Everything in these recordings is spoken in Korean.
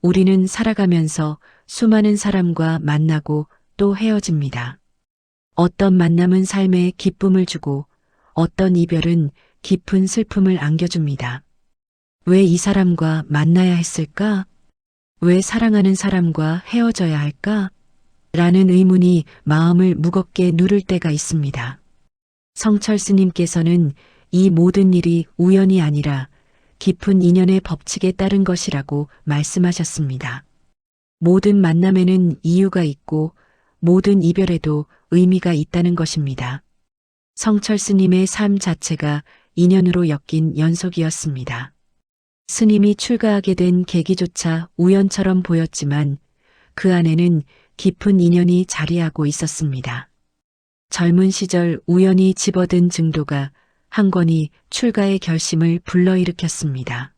우리는 살아가면서 수많은 사람과 만나고 또 헤어집니다. 어떤 만남은 삶에 기쁨을 주고 어떤 이별은 깊은 슬픔을 안겨줍니다. 왜 이 사람과 만나야 했을까? 왜 사랑하는 사람과 헤어져야 할까? 라는 의문이 마음을 무겁게 누를 때가 있습니다. 성철 스님께서는 이 모든 일이 우연이 아니라 깊은 인연의 법칙에 따른 것이라고 말씀하셨습니다. 모든 만남에는 이유가 있고 모든 이별에도 의미가 있다는 것입니다. 성철 스님의 삶 자체가 인연으로 엮인 연속이었습니다. 스님이 출가하게 된 계기조차 우연처럼 보였지만 그 안에는 깊은 인연이 자리하고 있었습니다. 젊은 시절 우연히 집어든 증도가 한 권이 출가의 결심을 불러일으켰습니다.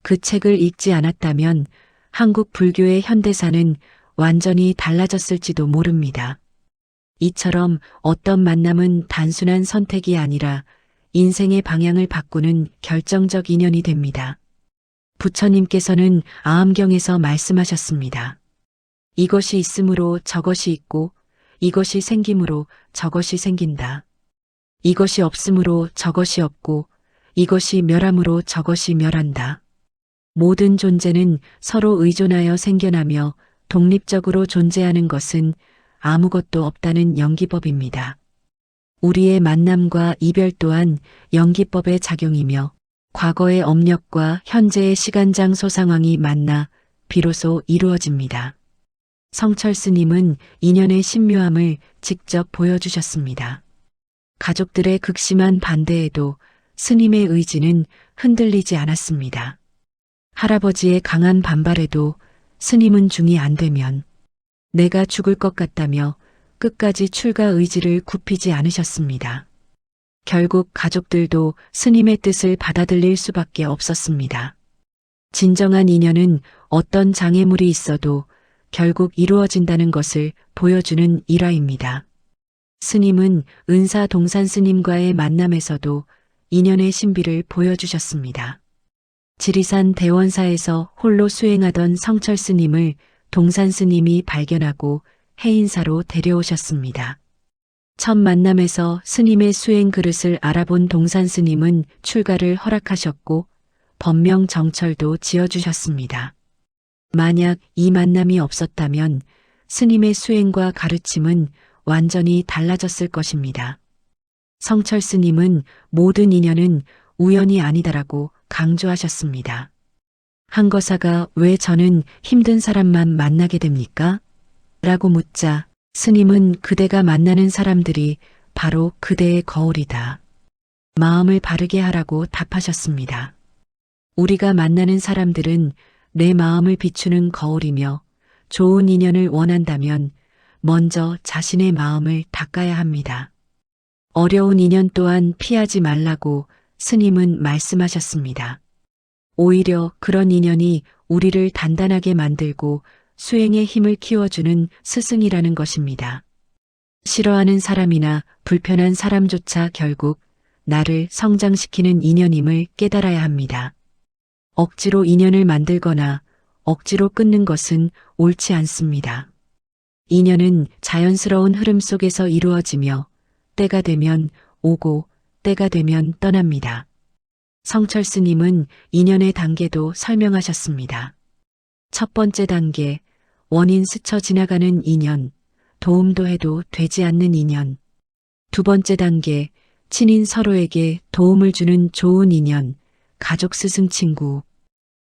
그 책을 읽지 않았다면 한국 불교의 현대사는 완전히 달라졌을지도 모릅니다. 이처럼 어떤 만남은 단순한 선택이 아니라 인생의 방향을 바꾸는 결정적 인연이 됩니다. 부처님께서는 아함경에서 말씀하셨습니다. 이것이 있으므로 저것이 있고 이것이 생김으로 저것이 생긴다. 이것이 없으므로 저것이 없고 이것이 멸함으로 저것이 멸한다. 모든 존재는 서로 의존하여 생겨나며 독립적으로 존재하는 것은 아무것도 없다는 연기법입니다. 우리의 만남과 이별 또한 연기법의 작용이며 과거의 업력과 현재의 시간장소 상황이 만나 비로소 이루어집니다. 성철 스님은 인연의 신묘함을 직접 보여주셨습니다. 가족들의 극심한 반대에도 스님의 의지는 흔들리지 않았습니다. 할아버지의 강한 반발에도 스님은 중이 안 되면 내가 죽을 것 같다며 끝까지 출가 의지를 굽히지 않으셨습니다. 결국 가족들도 스님의 뜻을 받아들일 수밖에 없었습니다. 진정한 인연은 어떤 장애물이 있어도 결국 이루어진다는 것을 보여주는 일화입니다. 스님은 은사 동산 스님과의 만남에서도 인연의 신비를 보여주셨습니다. 지리산 대원사에서 홀로 수행하던 성철 스님을 동산 스님이 발견하고 해인사로 데려오셨습니다. 첫 만남에서 스님의 수행 그릇을 알아본 동산 스님은 출가를 허락하셨고 법명 정철도 지어주셨습니다. 만약 이 만남이 없었다면 스님의 수행과 가르침은 완전히 달라졌을 것입니다. 성철 스님은 모든 인연은 우연이 아니다라고 강조하셨습니다. 한거사가 왜 저는 힘든 사람만 만나게 됩니까? 라고 묻자 스님은 그대가 만나는 사람들이 바로 그대의 거울이다. 마음을 바르게 하라고 답하셨습니다. 우리가 만나는 사람들은 내 마음을 비추는 거울이며 좋은 인연을 원한다면 먼저 자신의 마음을 닦아야 합니다. 어려운 인연 또한 피하지 말라고 스님은 말씀하셨습니다. 오히려 그런 인연이 우리를 단단하게 만들고 수행의 힘을 키워주는 스승이라는 것입니다. 싫어하는 사람이나 불편한 사람조차 결국 나를 성장시키는 인연임을 깨달아야 합니다. 억지로 인연을 만들거나 억지로 끊는 것은 옳지 않습니다. 인연은 자연스러운 흐름 속에서 이루어지며 때가 되면 오고 때가 되면 떠납니다. 성철 스님은 인연의 단계도 설명하셨습니다. 첫 번째 단계, 원인 스쳐 지나가는 인연, 도움도 해도 되지 않는 인연. 두 번째 단계, 친인 서로에게 도움을 주는 좋은 인연, 가족 스승 친구.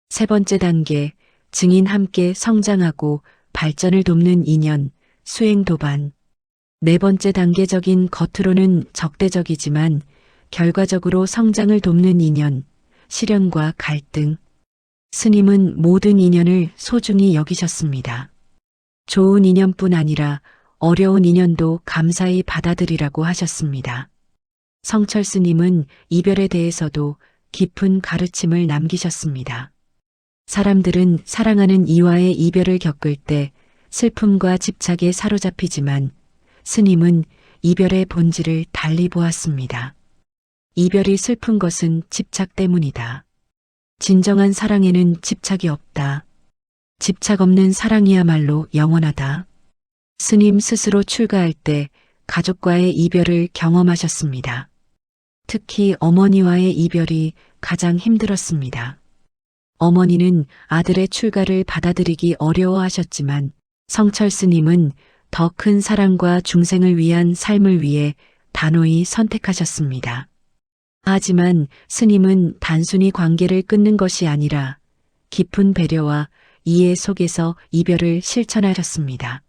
세 번째 단계, 증인 함께 성장하고 발전을 돕는 인연, 수행 도반. 네 번째 단계적인 겉으로는 적대적이지만 결과적으로 성장을 돕는 인연, 시련과 갈등. 스님은 모든 인연을 소중히 여기셨습니다. 좋은 인연뿐 아니라 어려운 인연도 감사히 받아들이라고 하셨습니다. 성철 스님은 이별에 대해서도 깊은 가르침을 남기셨습니다. 사람들은 사랑하는 이와의 이별을 겪을 때 슬픔과 집착에 사로잡히지만 스님은 이별의 본질을 달리 보았습니다. 이별이 슬픈 것은 집착 때문이다. 진정한 사랑에는 집착이 없다. 집착 없는 사랑이야말로 영원하다. 스님 스스로 출가할 때 가족과의 이별을 경험하셨습니다. 특히 어머니와의 이별이 가장 힘들었습니다. 어머니는 아들의 출가를 받아들이기 어려워하셨지만 성철 스님은 더 큰 사랑과 중생을 위한 삶을 위해 단호히 선택하셨습니다. 하지만 스님은 단순히 관계를 끊는 것이 아니라 깊은 배려와 이해 속에서 이별을 실천하셨습니다.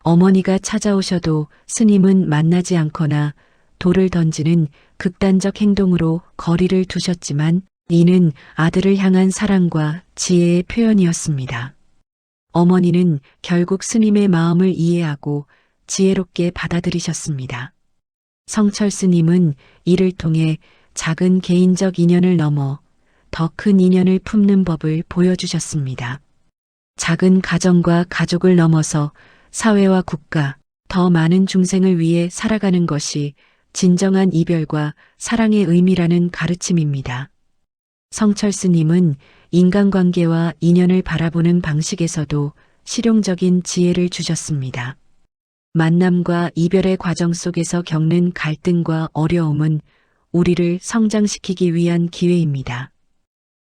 어머니가 찾아오셔도 스님은 만나지 않거나 돌을 던지는 극단적 행동으로 거리를 두셨지만 이는 아들을 향한 사랑과 지혜의 표현이었습니다. 어머니는 결국 스님의 마음을 이해하고 지혜롭게 받아들이셨습니다. 성철 스님은 이를 통해 작은 개인적 인연을 넘어 더 큰 인연을 품는 법을 보여주셨습니다. 작은 가정과 가족을 넘어서 사회와 국가, 더 많은 중생을 위해 살아가는 것이 진정한 이별과 사랑의 의미라는 가르침입니다. 성철 스님은 인간관계와 인연을 바라보는 방식에서도 실용적인 지혜를 주셨습니다. 만남과 이별의 과정 속에서 겪는 갈등과 어려움은 우리를 성장시키기 위한 기회입니다.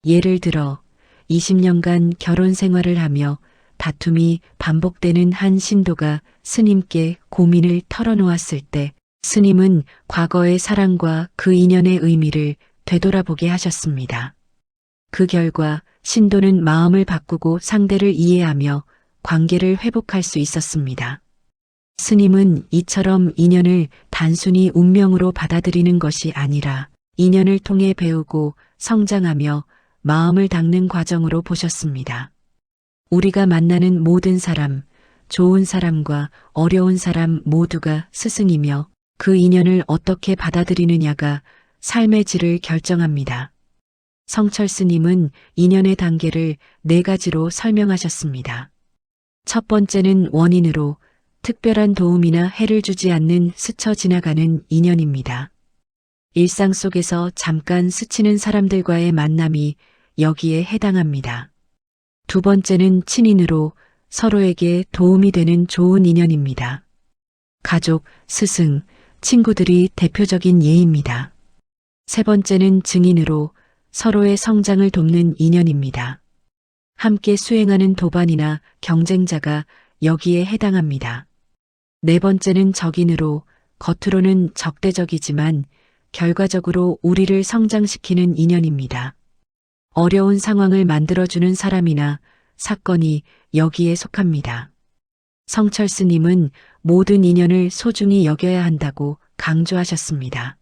예를 들어 20년간 결혼 생활을 하며 다툼이 반복되는 한 신도가 스님께 고민을 털어놓았을 때 스님은 과거의 사랑과 그 인연의 의미를 되돌아보게 하셨습니다. 그 결과 신도는 마음을 바꾸고 상대를 이해하며 관계를 회복할 수 있었습니다. 스님은 이처럼 인연을 단순히 운명으로 받아들이는 것이 아니라 인연을 통해 배우고 성장하며 마음을 닦는 과정으로 보셨습니다. 우리가 만나는 모든 사람, 좋은 사람과 어려운 사람 모두가 스승이며 그 인연을 어떻게 받아들이느냐가 삶의 질을 결정합니다. 성철 스님은 인연의 단계를 4가지로 설명하셨습니다. 첫 번째는 원인으로 특별한 도움이나 해를 주지 않는 스쳐 지나가는 인연입니다. 일상 속에서 잠깐 스치는 사람들과의 만남이 여기에 해당합니다. 두 번째는 친인으로 서로에게 도움이 되는 좋은 인연입니다. 가족, 스승, 친구들이 대표적인 예입니다. 세 번째는 증인으로 서로의 성장을 돕는 인연입니다. 함께 수행하는 도반이나 경쟁자가 여기에 해당합니다. 네 번째는 적인으로 겉으로는 적대적이지만 결과적으로 우리를 성장시키는 인연입니다. 어려운 상황을 만들어주는 사람이나 사건이 여기에 속합니다. 성철 스님은 모든 인연을 소중히 여겨야 한다고 강조하셨습니다.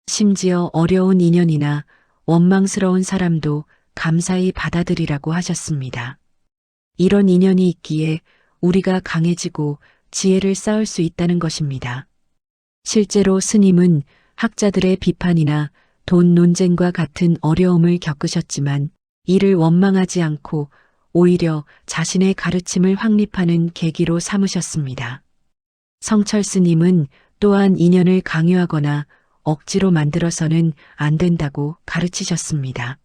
심지어 어려운 인연이나 원망스러운 사람도 감사히 받아들이라고 하셨습니다. 이런 인연이 있기에 우리가 강해지고 지혜를 쌓을 수 있다는 것입니다. 실제로 스님은 학자들의 비판이나 돈 논쟁과 같은 어려움을 겪으셨지만 이를 원망하지 않고 오히려 자신의 가르침을 확립하는 계기로 삼으셨습니다. 성철 스님은 또한 인연을 강요하거나 억지로 만들어서는 안 된다고 가르치셨습니다.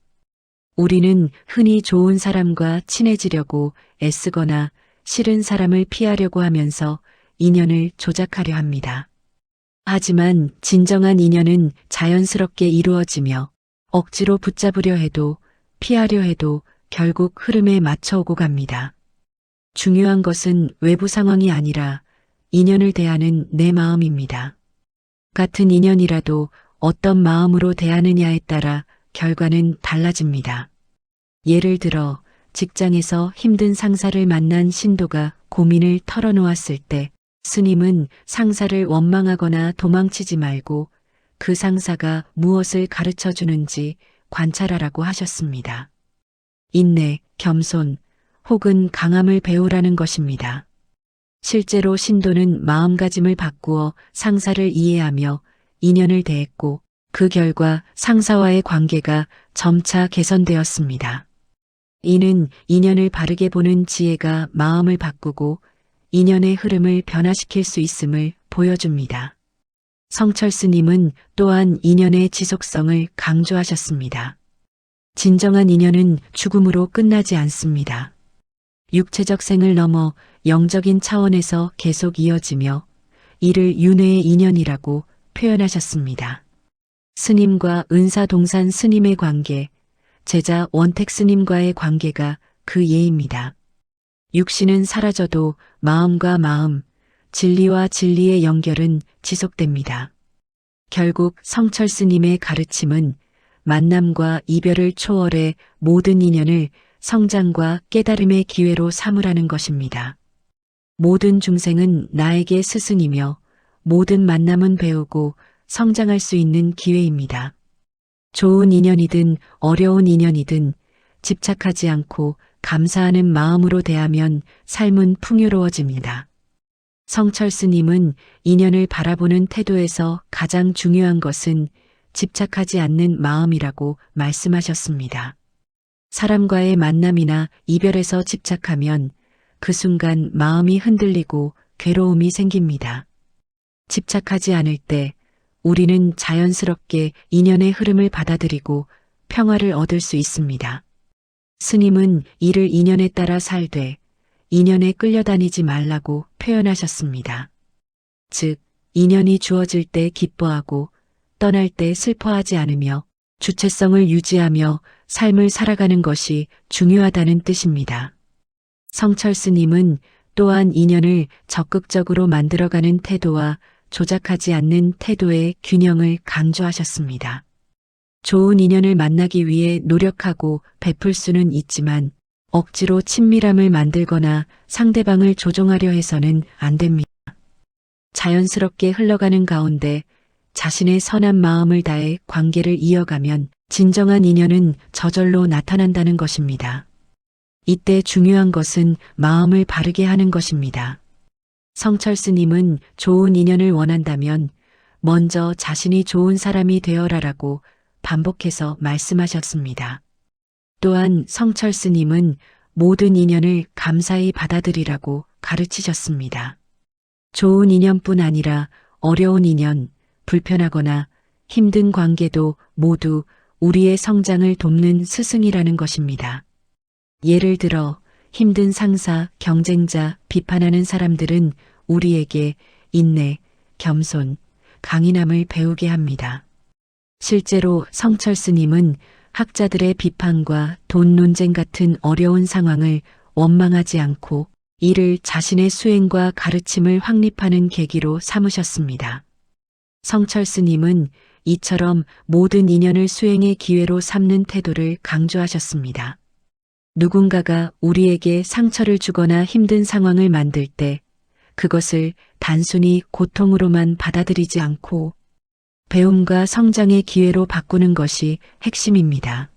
우리는 흔히 좋은 사람과 친해지려고 애쓰거나 싫은 사람을 피하려고 하면서 인연을 조작하려 합니다. 하지만 진정한 인연은 자연스럽게 이루어지며 억지로 붙잡으려 해도 피하려 해도 결국 흐름에 맞춰오고 갑니다. 중요한 것은 외부 상황이 아니라 인연을 대하는 내 마음입니다. 같은 인연이라도 어떤 마음으로 대하느냐에 따라 결과는 달라집니다. 예를 들어 직장에서 힘든 상사를 만난 신도가 고민을 털어놓았을 때 스님은 상사를 원망하거나 도망치지 말고 그 상사가 무엇을 가르쳐 주는지 관찰하라고 하셨습니다. 인내, 겸손, 혹은 강함을 배우라는 것입니다. 실제로 신도는 마음가짐을 바꾸어 상사를 이해하며 인연을 대했고 그 결과 상사와의 관계가 점차 개선되었습니다. 이는 인연을 바르게 보는 지혜가 마음을 바꾸고 인연의 흐름을 변화시킬 수 있음을 보여줍니다. 성철 스님은 또한 인연의 지속성을 강조하셨습니다. 진정한 인연은 죽음으로 끝나지 않습니다. 육체적 생을 넘어 영적인 차원에서 계속 이어지며 이를 윤회의 인연이라고 표현하셨습니다. 스님과 은사동산 스님의 관계, 제자 원택 스님과의 관계가 그 예입니다. 육신은 사라져도 마음과 마음, 진리와 진리의 연결은 지속됩니다. 결국 성철 스님의 가르침은 만남과 이별을 초월해 모든 인연을 성장과 깨달음의 기회로 삼으라는 것입니다. 모든 중생은 나에게 스승이며 모든 만남은 배우고 성장할 수 있는 기회입니다. 좋은 인연이든 어려운 인연이든 집착하지 않고 감사하는 마음으로 대하면 삶은 풍요로워집니다. 성철 스님은 인연을 바라보는 태도에서 가장 중요한 것은 집착하지 않는 마음이라고 말씀하셨습니다. 사람과의 만남이나 이별에서 집착하면 그 순간 마음이 흔들리고 괴로움이 생깁니다. 집착하지 않을 때 우리는 자연스럽게 인연의 흐름을 받아들이고 평화를 얻을 수 있습니다. 스님은 이를 인연에 따라 살되 인연에 끌려다니지 말라고 표현하셨습니다. 즉, 인연이 주어질 때 기뻐하고 떠날 때 슬퍼하지 않으며 주체성을 유지하며 삶을 살아가는 것이 중요하다는 뜻입니다. 성철 스님은 또한 인연을 적극적으로 만들어가는 태도와 조작하지 않는 태도의 균형을 강조하셨습니다. 좋은 인연을 만나기 위해 노력하고 베풀 수는 있지만 억지로 친밀함을 만들거나 상대방을 조종하려 해서는 안 됩니다. 자연스럽게 흘러가는 가운데 자신의 선한 마음을 다해 관계를 이어가면 진정한 인연은 저절로 나타난다는 것입니다. 이때 중요한 것은 마음을 바르게 하는 것입니다. 성철 스님은 좋은 인연을 원한다면 먼저 자신이 좋은 사람이 되어라라고 반복해서 말씀하셨습니다. 또한 성철 스님은 모든 인연을 감사히 받아들이라고 가르치셨습니다. 좋은 인연뿐 아니라 어려운 인연, 불편하거나 힘든 관계도 모두 우리의 성장을 돕는 스승이라는 것입니다. 예를 들어 힘든 상사, 경쟁자, 비판하는 사람들은 우리에게 인내, 겸손, 강인함을 배우게 합니다. 실제로 성철 스님은 학자들의 비판과 돈 논쟁 같은 어려운 상황을 원망하지 않고 이를 자신의 수행과 가르침을 확립하는 계기로 삼으셨습니다. 성철 스님은 이처럼 모든 인연을 수행의 기회로 삼는 태도를 강조하셨습니다. 누군가가 우리에게 상처를 주거나 힘든 상황을 만들 때 그것을 단순히 고통으로만 받아들이지 않고 배움과 성장의 기회로 바꾸는 것이 핵심입니다.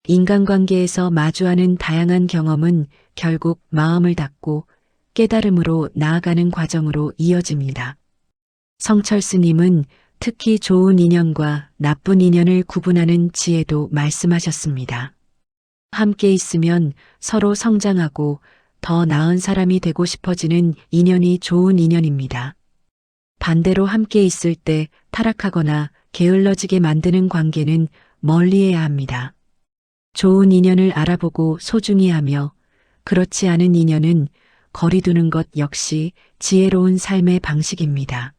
인간관계에서 마주하는 다양한 경험은 결국 마음을 닫고 깨달음으로 나아가는 과정으로 이어집니다. 성철 스님은 특히 좋은 인연과 나쁜 인연을 구분하는 지혜도 말씀하셨습니다. 함께 있으면 서로 성장하고 더 나은 사람이 되고 싶어지는 인연이 좋은 인연입니다. 반대로 함께 있을 때 타락하거나 게을러지게 만드는 관계는 멀리해야 합니다. 좋은 인연을 알아보고 소중히 하며 그렇지 않은 인연은 거리두는 것 역시 지혜로운 삶의 방식입니다.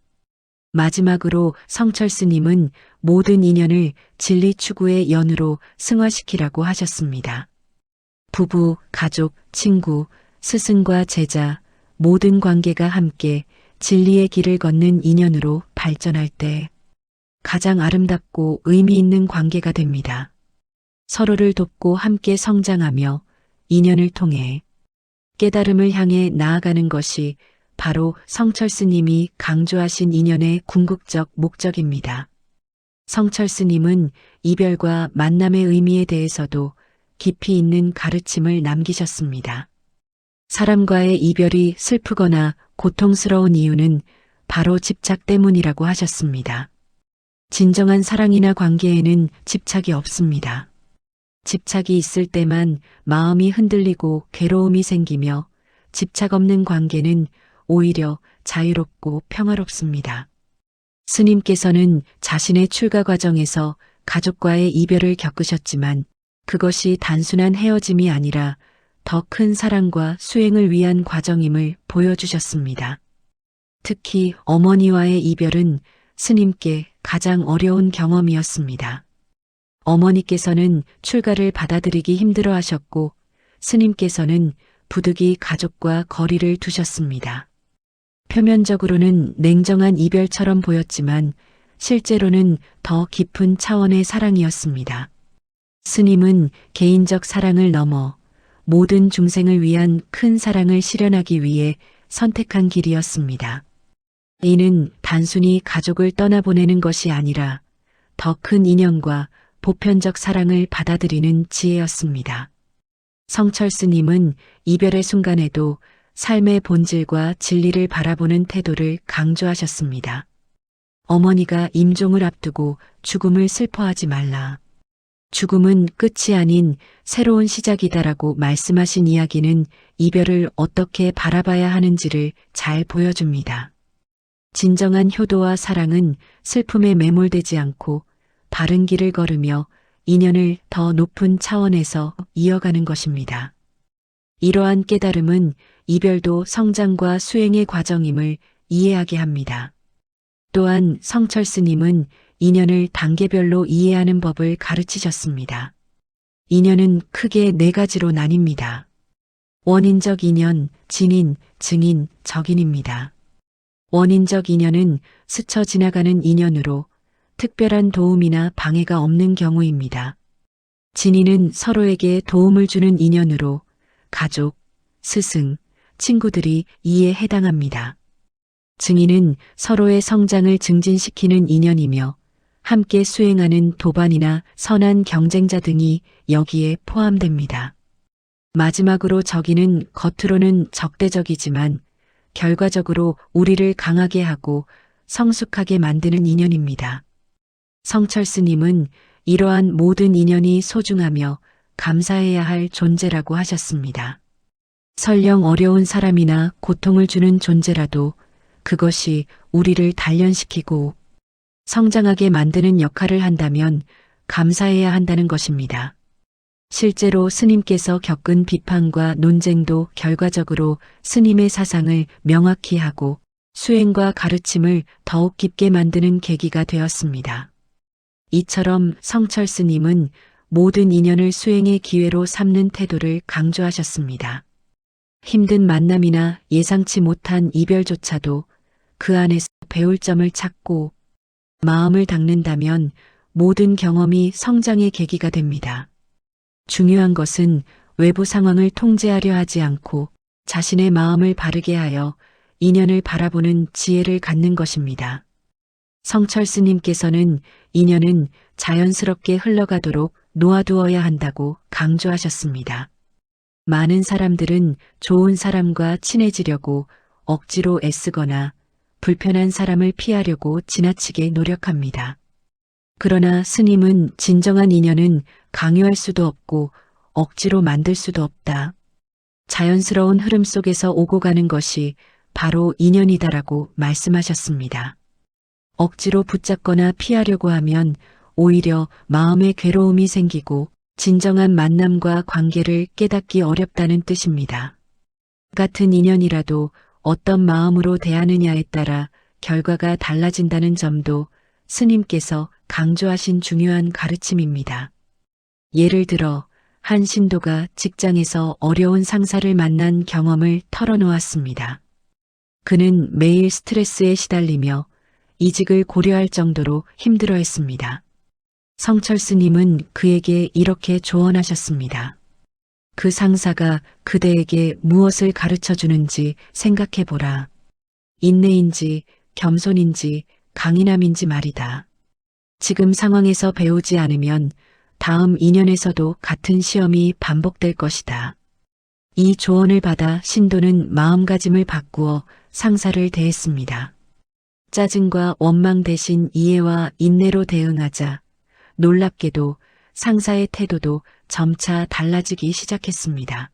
마지막으로 성철 스님은 모든 인연을 진리 추구의 연으로 승화시키라고 하셨습니다. 부부, 가족, 친구, 스승과 제자, 모든 관계가 함께 진리의 길을 걷는 인연으로 발전할 때 가장 아름답고 의미 있는 관계가 됩니다. 서로를 돕고 함께 성장하며 인연을 통해 깨달음을 향해 나아가는 것이 바로 성철 스님이 강조하신 인연의 궁극적 목적입니다. 성철 스님은 이별과 만남의 의미에 대해서도 깊이 있는 가르침을 남기셨습니다. 사람과의 이별이 슬프거나 고통스러운 이유는 바로 집착 때문이라고 하셨습니다. 진정한 사랑이나 관계에는 집착이 없습니다. 집착이 있을 때만 마음이 흔들리고 괴로움이 생기며 집착 없는 관계는 오히려 자유롭고 평화롭습니다. 스님께서는 자신의 출가 과정에서 가족과의 이별을 겪으셨지만 그것이 단순한 헤어짐이 아니라 더 큰 사랑과 수행을 위한 과정임을 보여주셨습니다. 특히 어머니와의 이별은 스님께 가장 어려운 경험이었습니다. 어머니께서는 출가를 받아들이기 힘들어 하셨고 스님께서는 부득이 가족과 거리를 두셨습니다. 표면적으로는 냉정한 이별처럼 보였지만 실제로는 더 깊은 차원의 사랑이었습니다. 스님은 개인적 사랑을 넘어 모든 중생을 위한 큰 사랑을 실현하기 위해 선택한 길이었습니다. 이는 단순히 가족을 떠나보내는 것이 아니라 더 큰 인연과 보편적 사랑을 받아들이는 지혜였습니다. 성철 스님은 이별의 순간에도 삶의 본질과 진리를 바라보는 태도를 강조하셨습니다. 어머니가 임종을 앞두고 죽음을 슬퍼하지 말라. 죽음은 끝이 아닌 새로운 시작이다라고 말씀하신 이야기는 이별을 어떻게 바라봐야 하는지를 잘 보여줍니다. 진정한 효도와 사랑은 슬픔에 매몰되지 않고 바른 길을 걸으며 인연을 더 높은 차원에서 이어가는 것입니다. 이러한 깨달음은 이별도 성장과 수행의 과정임을 이해하게 합니다. 또한 성철 스님은 인연을 단계별로 이해하는 법을 가르치셨습니다. 인연은 크게 네 가지로 나뉩니다. 원인적 인연, 진인, 증인, 적인입니다. 원인적 인연은 스쳐 지나가는 인연으로 특별한 도움이나 방해가 없는 경우입니다. 진인은 서로에게 도움을 주는 인연으로 가족, 스승, 친구들이 이에 해당합니다. 증인은 서로의 성장을 증진시키는 인연이며 함께 수행하는 도반이나 선한 경쟁자 등이 여기에 포함됩니다. 마지막으로 적인은 겉으로는 적대적이지만 결과적으로 우리를 강하게 하고 성숙하게 만드는 인연입니다. 성철 스님은 이러한 모든 인연이 소중하며 감사해야 할 존재라고 하셨습니다. 설령 어려운 사람이나 고통을 주는 존재라도 그것이 우리를 단련시키고 성장하게 만드는 역할을 한다면 감사해야 한다는 것입니다. 실제로 스님께서 겪은 비판과 논쟁도 결과적으로 스님의 사상을 명확히 하고 수행과 가르침을 더욱 깊게 만드는 계기가 되었습니다. 이처럼 성철 스님은 모든 인연을 수행의 기회로 삼는 태도를 강조하셨습니다. 힘든 만남이나 예상치 못한 이별조차도 그 안에서 배울 점을 찾고 마음을 닦는다면 모든 경험이 성장의 계기가 됩니다. 중요한 것은 외부 상황을 통제하려 하지 않고 자신의 마음을 바르게 하여 인연을 바라보는 지혜를 갖는 것입니다. 성철 스님께서는 인연은 자연스럽게 흘러가도록 놓아두어야 한다고 강조하셨습니다. 많은 사람들은 좋은 사람과 친해지려고 억지로 애쓰거나 불편한 사람을 피하려고 지나치게 노력합니다. 그러나 스님은 진정한 인연은 강요할 수도 없고 억지로 만들 수도 없다. 자연스러운 흐름 속에서 오고 가는 것이 바로 인연이다라고 말씀하셨습니다. 억지로 붙잡거나 피하려고 하면 오히려 마음의 괴로움이 생기고 진정한 만남과 관계를 깨닫기 어렵다는 뜻입니다. 같은 인연이라도 어떤 마음으로 대하느냐에 따라 결과가 달라진다는 점도 스님께서 강조하신 중요한 가르침입니다. 예를 들어 한 신도가 직장에서 어려운 상사를 만난 경험을 털어놓았습니다. 그는 매일 스트레스에 시달리며 이직을 고려할 정도로 힘들어했습니다. 성철 스님은 그에게 이렇게 조언하셨습니다. 그 상사가 그대에게 무엇을 가르쳐 주는지 생각해 보라. 인내인지 겸손인지 강인함인지 말이다. 지금 상황에서 배우지 않으면 다음 인연에서도 같은 시험이 반복될 것이다. 이 조언을 받아 신도는 마음가짐을 바꾸어 상사를 대했습니다. 짜증과 원망 대신 이해와 인내로 대응하자 놀랍게도 상사의 태도도 점차 달라지기 시작했습니다.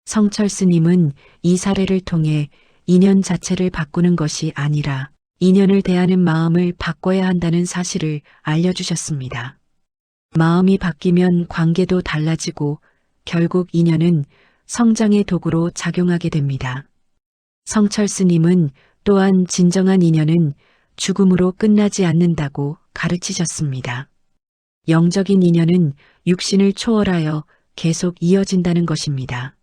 성철 스님은 이 사례를 통해 인연 자체를 바꾸는 것이 아니라 인연을 대하는 마음을 바꿔야 한다는 사실을 알려주셨습니다. 마음이 바뀌면 관계도 달라지고 결국 인연은 성장의 도구로 작용하게 됩니다. 성철 스님은 또한 진정한 인연은 죽음으로 끝나지 않는다고 가르치셨습니다. 영적인 인연은 육신을 초월하여 계속 이어진다는 것입니다.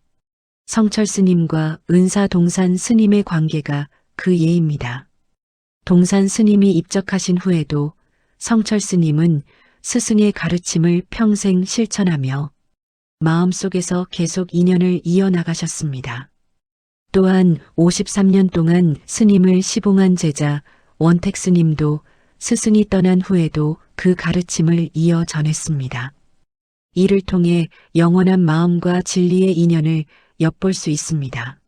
성철 스님과 은사 동산 스님의 관계가 그 예입니다. 동산 스님이 입적하신 후에도 성철 스님은 스승의 가르침을 평생 실천하며 마음속에서 계속 인연을 이어나가셨습니다. 또한 53년 동안 스님을 시봉한 제자 원택 스님도 스승이 떠난 후에도 그 가르침을 이어 전했습니다. 이를 통해 영원한 마음과 진리의 인연을 엿볼 수 있습니다.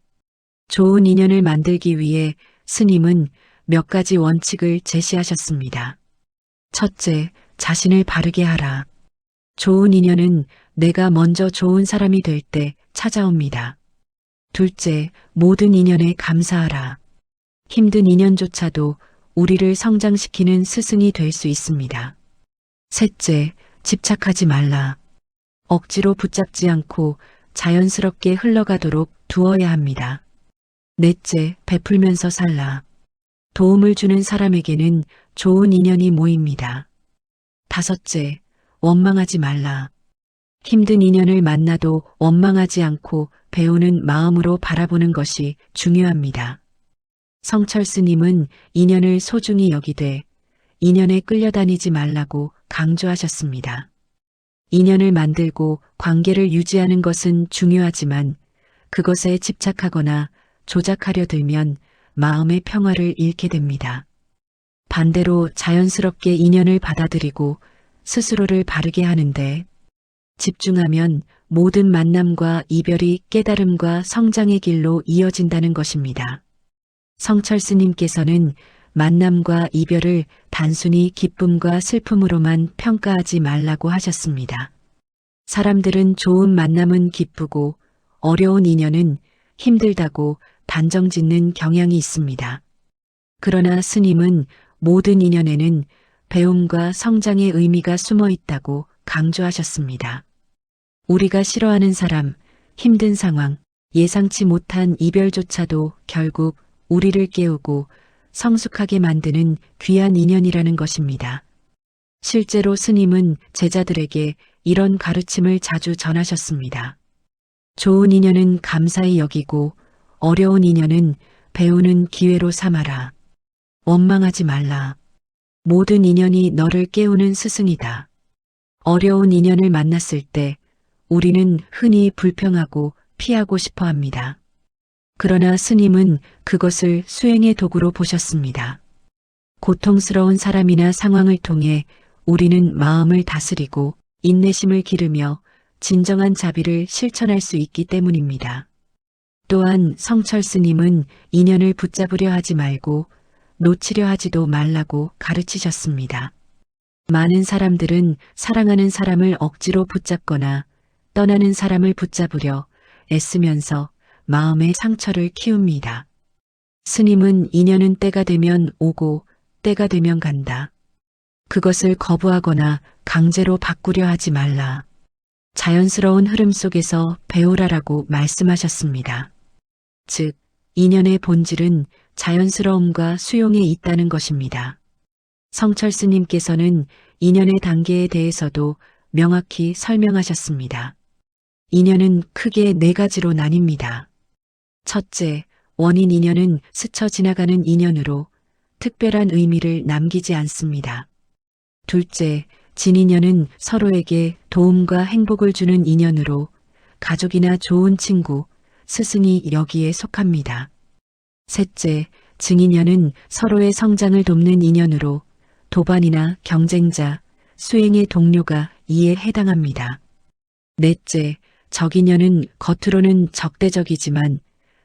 좋은 인연을 만들기 위해 스님은 몇 가지 원칙을 제시하셨습니다. 첫째, 자신을 바르게 하라. 좋은 인연은 내가 먼저 좋은 사람이 될 때 찾아옵니다. 둘째, 모든 인연에 감사하라. 힘든 인연조차도 우리를 성장시키는 스승이 될 수 있습니다. 셋째, 집착하지 말라. 억지로 붙잡지 않고 자연스럽게 흘러가도록 두어야 합니다. 넷째, 베풀면서 살라. 도움을 주는 사람에게는 좋은 인연이 모입니다. 다섯째, 원망하지 말라. 힘든 인연을 만나도 원망하지 않고 배우는 마음으로 바라보는 것이 중요합니다. 성철 스님은 인연을 소중히 여기되 인연에 끌려다니지 말라고 강조하셨습니다. 인연을 만들고 관계를 유지하는 것은 중요하지만 그것에 집착하거나 조작하려 들면 마음의 평화를 잃게 됩니다. 반대로 자연스럽게 인연을 받아들이고 스스로를 바르게 하는데 집중하면 모든 만남과 이별이 깨달음과 성장의 길로 이어진다는 것입니다. 성철 스님께서는 만남과 이별을 단순히 기쁨과 슬픔으로만 평가하지 말라고 하셨습니다. 사람들은 좋은 만남은 기쁘고 어려운 인연은 힘들다고 단정짓는 경향이 있습니다. 그러나 스님은 모든 인연에는 배움과 성장의 의미가 숨어 있다고 강조하셨습니다. 우리가 싫어하는 사람, 힘든 상황, 예상치 못한 이별조차도 결국 우리를 깨우고 성숙하게 만드는 귀한 인연이라는 것입니다. 실제로 스님은 제자들에게 이런 가르침을 자주 전하셨습니다. 좋은 인연은 감사히 여기고 어려운 인연은 배우는 기회로 삼아라. 원망하지 말라. 모든 인연이 너를 깨우는 스승이다. 어려운 인연을 만났을 때 우리는 흔히 불평하고 피하고 싶어 합니다. 그러나 스님은 그것을 수행의 도구로 보셨습니다. 고통스러운 사람이나 상황을 통해 우리는 마음을 다스리고 인내심을 기르며 진정한 자비를 실천할 수 있기 때문입니다. 또한 성철 스님은 인연을 붙잡으려 하지 말고 놓치려 하지도 말라고 가르치셨습니다. 많은 사람들은 사랑하는 사람을 억지로 붙잡거나 떠나는 사람을 붙잡으려 애쓰면서 마음의 상처를 키웁니다. 스님은 인연은 때가 되면 오고 때가 되면 간다. 그것을 거부하거나 강제로 바꾸려 하지 말라. 자연스러운 흐름 속에서 배우라라고 말씀하셨습니다. 즉, 인연의 본질은 자연스러움과 수용에 있다는 것입니다. 성철 스님께서는 인연의 단계에 대해서도 명확히 설명하셨습니다. 인연은 크게 네 가지로 나뉩니다. 첫째, 원인 인연은 스쳐 지나가는 인연으로 특별한 의미를 남기지 않습니다. 둘째, 진인연은 서로에게 도움과 행복을 주는 인연으로 가족이나 좋은 친구, 스승이 여기에 속합니다. 셋째, 증인연은 서로의 성장을 돕는 인연으로 도반이나 경쟁자, 수행의 동료가 이에 해당합니다. 넷째, 적인연은 겉으로는 적대적이지만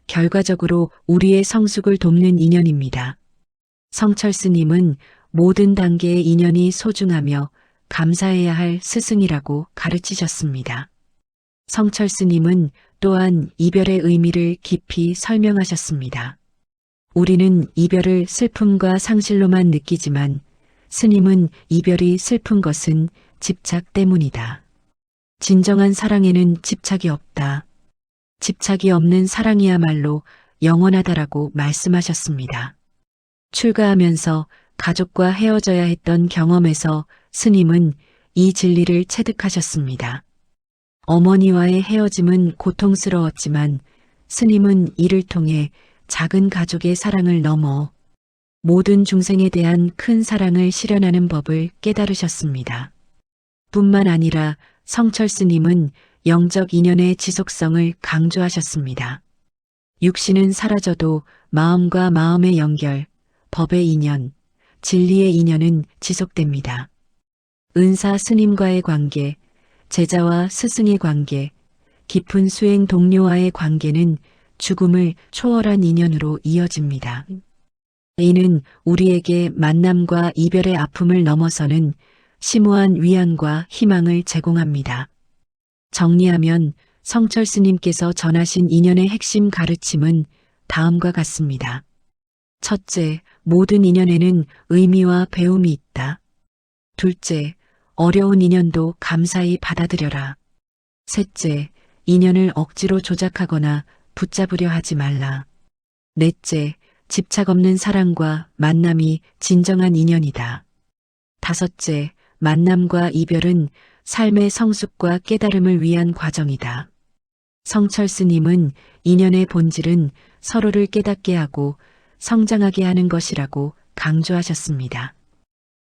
결과적으로 우리의 성숙을 돕는 인연입니다. 성철 스님은 모든 단계의 인연이 소중하며 감사해야 할 스승이라고 가르치셨습니다. 성철 스님은 또한 이별의 의미를 깊이 설명하셨습니다. 우리는 이별을 슬픔과 상실로만 느끼지만 스님은 이별이 슬픈 것은 집착 때문이다. 진정한 사랑에는 집착이 없다. 집착이 없는 사랑이야말로 영원하다라고 말씀하셨습니다. 출가하면서 가족과 헤어져야 했던 경험에서 스님은 이 진리를 체득하셨습니다. 어머니와의 헤어짐은 고통스러웠지만 스님은 이를 통해 작은 가족의 사랑을 넘어 모든 중생에 대한 큰 사랑을 실현하는 법을 깨달으셨습니다. 뿐만 아니라 성철 스님은 영적 인연의 지속성을 강조하셨습니다. 육신은 사라져도 마음과 마음의 연결, 법의 인연, 진리의 인연은 지속됩니다. 은사 스님과의 관계, 제자와 스승의 관계, 깊은 수행 동료와의 관계는 죽음을 초월한 인연으로 이어집니다. 이는 우리에게 만남과 이별의 아픔을 넘어서는 심오한 위안과 희망을 제공합니다. 정리하면 성철 스님께서 전하신 인연의 핵심 가르침은 다음과 같습니다. 첫째, 모든 인연에는 의미와 배움이 있다. 둘째, 어려운 인연도 감사히 받아들여라. 셋째, 인연을 억지로 조작하거나 붙잡으려 하지 말라. 넷째, 집착 없는 사랑과 만남이 진정한 인연이다. 다섯째, 만남과 이별은 삶의 성숙과 깨달음을 위한 과정이다. 성철 스님은 인연의 본질은 서로를 깨닫게 하고 성장하게 하는 것이라고 강조하셨습니다.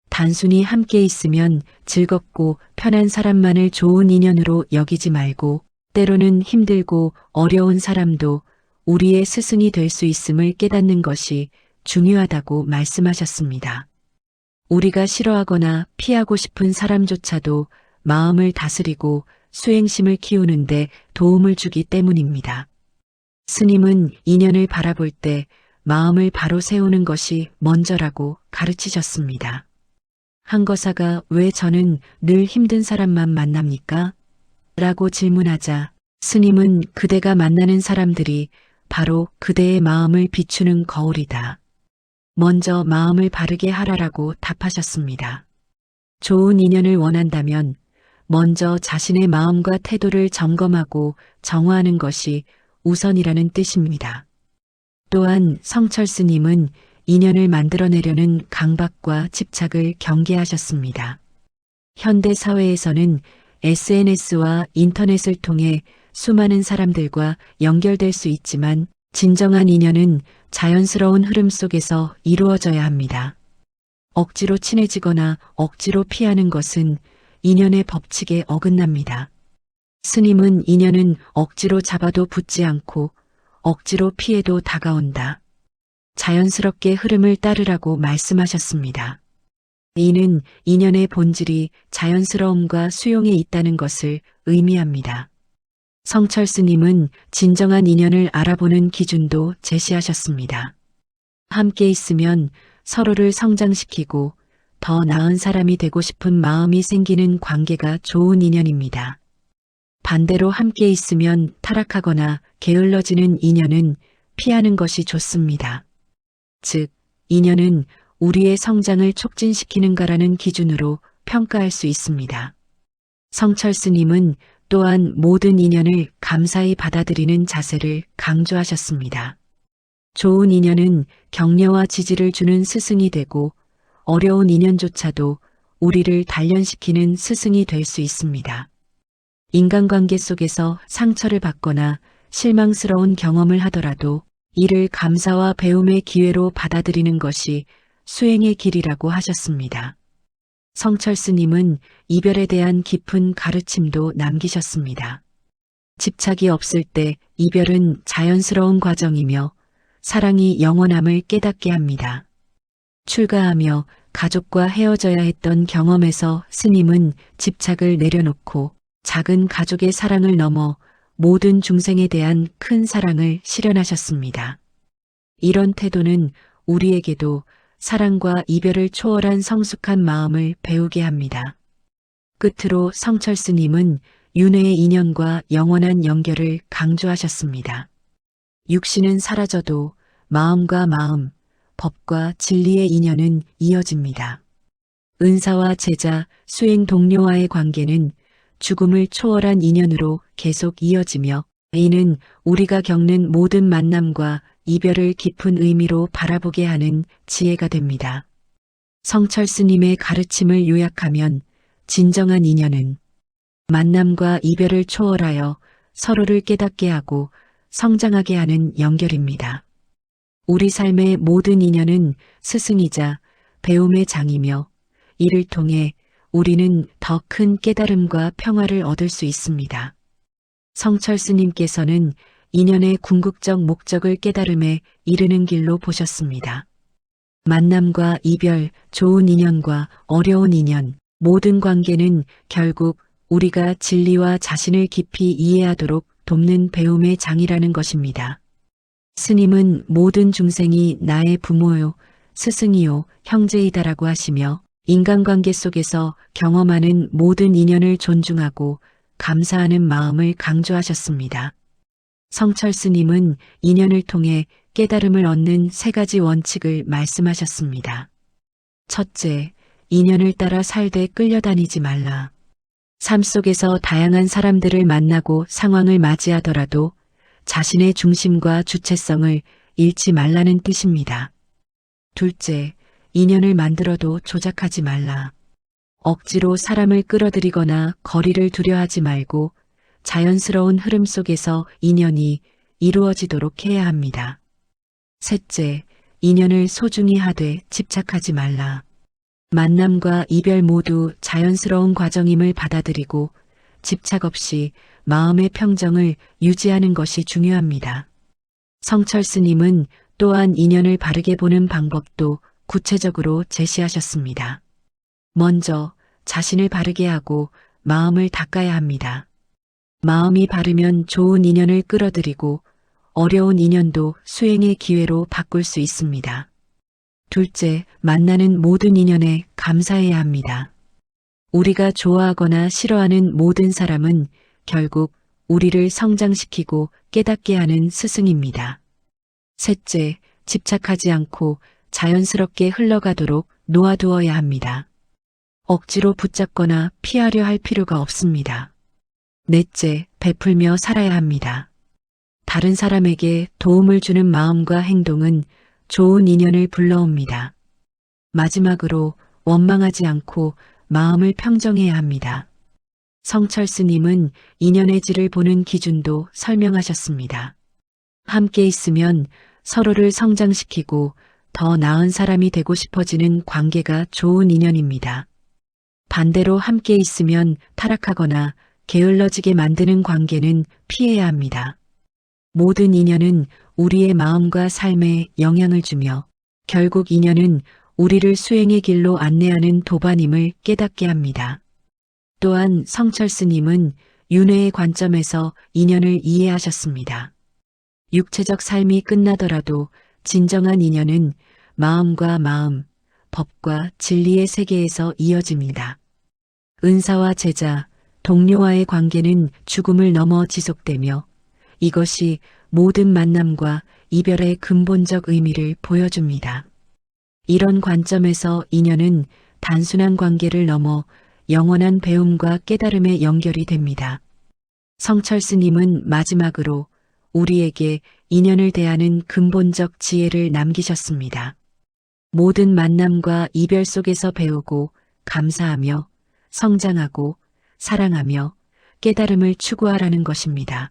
단순히 함께 있으면 즐겁고 편한 사람만을 좋은 인연으로 여기지 말고 때로는 힘들고 어려운 사람도 우리의 스승이 될 수 있음을 깨닫는 것이 중요하다고 말씀하셨습니다. 우리가 싫어하거나 피하고 싶은 사람조차도 마음을 다스리고 수행심을 키우는데 도움을 주기 때문입니다. 스님은 인연을 바라볼 때 마음을 바로 세우는 것이 먼저라고 가르치셨습니다. 한거사가 왜 저는 늘 힘든 사람만 만납니까? 라고 질문하자 스님은 그대가 만나는 사람들이 바로 그대의 마음을 비추는 거울이다. 먼저 마음을 바르게 하라라고 답하셨습니다. 좋은 인연을 원한다면 먼저 자신의 마음과 태도를 점검하고 정화하는 것이 우선이라는 뜻입니다. 또한 성철 스님은 인연을 만들어내려는 강박과 집착을 경계하셨습니다. 현대 사회에서는 SNS와 인터넷을 통해 수많은 사람들과 연결될 수 있지만 진정한 인연은 자연스러운 흐름 속에서 이루어져야 합니다. 억지로 친해지거나 억지로 피하는 것은 인연의 법칙에 어긋납니다. 스님은 인연은 억지로 잡아도 붙지 않고 억지로 피해도 다가온다. 자연스럽게 흐름을 따르라고 말씀하셨습니다. 이는 인연의 본질이 자연스러움과 수용에 있다는 것을 의미합니다. 성철 스님은 진정한 인연을 알아보는 기준도 제시하셨습니다. 함께 있으면 서로를 성장시키고 더 나은 사람이 되고 싶은 마음이 생기는 관계가 좋은 인연입니다. 반대로 함께 있으면 타락하거나 게을러지는 인연은 피하는 것이 좋습니다. 즉, 인연은 우리의 성장을 촉진시키는가라는 기준으로 평가할 수 있습니다. 성철 스님은 또한 모든 인연을 감사히 받아들이는 자세를 강조하셨습니다. 좋은 인연은 격려와 지지를 주는 스승이 되고 어려운 인연조차도 우리를 단련시키는 스승이 될 수 있습니다. 인간관계 속에서 상처를 받거나 실망스러운 경험을 하더라도 이를 감사와 배움의 기회로 받아들이는 것이 수행의 길이라고 하셨습니다. 성철 스님은 이별에 대한 깊은 가르침도 남기셨습니다. 집착이 없을 때 이별은 자연스러운 과정이며 사랑이 영원함을 깨닫게 합니다. 출가하며 가족과 헤어져야 했던 경험에서 스님은 집착을 내려놓고 작은 가족의 사랑을 넘어 모든 중생에 대한 큰 사랑을 실현하셨습니다. 이런 태도는 우리에게도 사랑과 이별을 초월한 성숙한 마음을 배우게 합니다. 끝으로 성철 스님은 윤회의 인연과 영원한 연결을 강조하셨습니다. 육신은 사라져도 마음과 마음, 법과 진리의 인연은 이어집니다. 은사와 제자, 수행 동료와의 관계는 죽음을 초월한 인연으로 계속 이어지며 이는 우리가 겪는 모든 만남과 이별을 깊은 의미로 바라보게 하는 지혜가 됩니다. 성철 스님의 가르침을 요약하면 진정한 인연은 만남과 이별을 초월하여 서로를 깨닫게 하고 성장하게 하는 연결입니다. 우리 삶의 모든 인연은 스승이자 배움의 장이며 이를 통해 우리는 더 큰 깨달음과 평화를 얻을 수 있습니다. 성철 스님께서는 인연의 궁극적 목적을 깨달음에 이르는 길로 보셨습니다. 만남과 이별, 좋은 인연과 어려운 인연, 모든 관계는 결국 우리가 진리와 자신을 깊이 이해하도록 돕는 배움의 장이라는 것입니다. 스님은 모든 중생이 나의 부모요, 스승이요, 형제이다라고 하시며 인간관계 속에서 경험하는 모든 인연을 존중하고 감사하는 마음을 강조하셨습니다. 성철 스님은 인연을 통해 깨달음을 얻는 세 가지 원칙을 말씀하셨습니다. 첫째, 인연을 따라 살되 끌려다니지 말라. 삶 속에서 다양한 사람들을 만나고 상황을 맞이하더라도 자신의 중심과 주체성을 잃지 말라는 뜻입니다. 둘째, 인연을 만들어도 조작하지 말라. 억지로 사람을 끌어들이거나 거리를 두려하지 말고 자연스러운 흐름 속에서 인연이 이루어지도록 해야 합니다. 셋째, 인연을 소중히 하되 집착하지 말라. 만남과 이별 모두 자연스러운 과정임을 받아들이고 집착 없이 마음의 평정을 유지하는 것이 중요합니다. 성철 스님은 또한 인연을 바르게 보는 방법도 구체적으로 제시하셨습니다. 먼저 자신을 바르게 하고 마음을 닦아야 합니다. 마음이 바르면 좋은 인연을 끌어들이고 어려운 인연도 수행의 기회로 바꿀 수 있습니다. 둘째, 만나는 모든 인연에 감사해야 합니다. 우리가 좋아하거나 싫어하는 모든 사람은 결국 우리를 성장시키고 깨닫게 하는 스승입니다. 셋째, 집착하지 않고 자연스럽게 흘러가도록 놓아두어야 합니다. 억지로 붙잡거나 피하려 할 필요가 없습니다. 넷째, 베풀며 살아야 합니다. 다른 사람에게 도움을 주는 마음과 행동은 좋은 인연을 불러옵니다. 마지막으로 원망하지 않고 마음을 평정해야 합니다. 성철 스님은 인연의 질을 보는 기준도 설명하셨습니다. 함께 있으면 서로를 성장시키고 더 나은 사람이 되고 싶어지는 관계가 좋은 인연입니다. 반대로 함께 있으면 타락하거나 게을러지게 만드는 관계는 피해야 합니다. 모든 인연은 우리의 마음과 삶에 영향을 주며 결국 인연은 우리를 수행의 길로 안내하는 도반임을 깨닫게 합니다. 또한 성철 스님은 윤회의 관점에서 인연을 이해하셨습니다. 육체적 삶이 끝나더라도 진정한 인연은 마음과 마음, 법과 진리의 세계에서 이어집니다. 은사와 제자, 동료와의 관계는 죽음을 넘어 지속되며 이것이 모든 만남과 이별의 근본적 의미를 보여줍니다. 이런 관점에서 인연은 단순한 관계를 넘어 영원한 배움과 깨달음의 연결이 됩니다. 성철 스님은 마지막으로 우리에게 인연을 대하는 근본적 지혜를 남기셨습니다. 모든 만남과 이별 속에서 배우고 감사하며 성장하고 사랑하며 깨달음을 추구하라는 것입니다.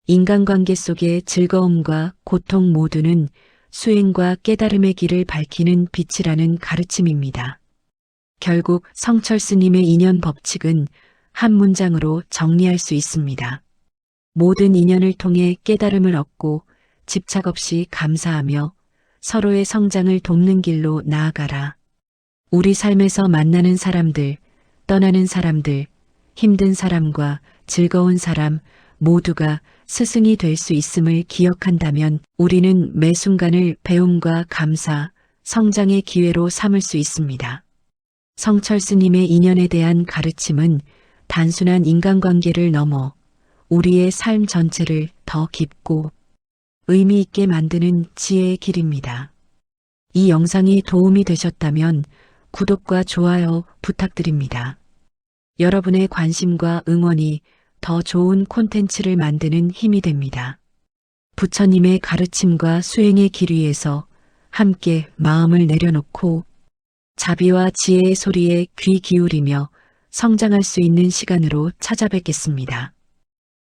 인간관계 속의 즐거움과 고통 모두는 수행과 깨달음의 길을 밝히는 빛이라는 가르침입니다. 결국 성철 스님의 인연 법칙은 한 문장으로 정리할 수 있습니다. 모든 인연을 통해 깨달음을 얻고 집착 없이 감사하며 서로의 성장을 돕는 길로 나아가라. 우리 삶에서 만나는 사람들, 떠나는 사람들, 힘든 사람과 즐거운 사람 모두가 스승이 될 수 있음을 기억한다면 우리는 매 순간을 배움과 감사, 성장의 기회로 삼을 수 있습니다. 성철 스님의 인연에 대한 가르침은 단순한 인간관계를 넘어 우리의 삶 전체를 더 깊고 의미 있게 만드는 지혜의 길입니다. 이 영상이 도움이 되셨다면 구독과 좋아요 부탁드립니다. 여러분의 관심과 응원이 더 좋은 콘텐츠를 만드는 힘이 됩니다. 부처님의 가르침과 수행의 길 위에서 함께 마음을 내려놓고 자비와 지혜의 소리에 귀 기울이며 성장할 수 있는 시간으로 찾아뵙겠습니다.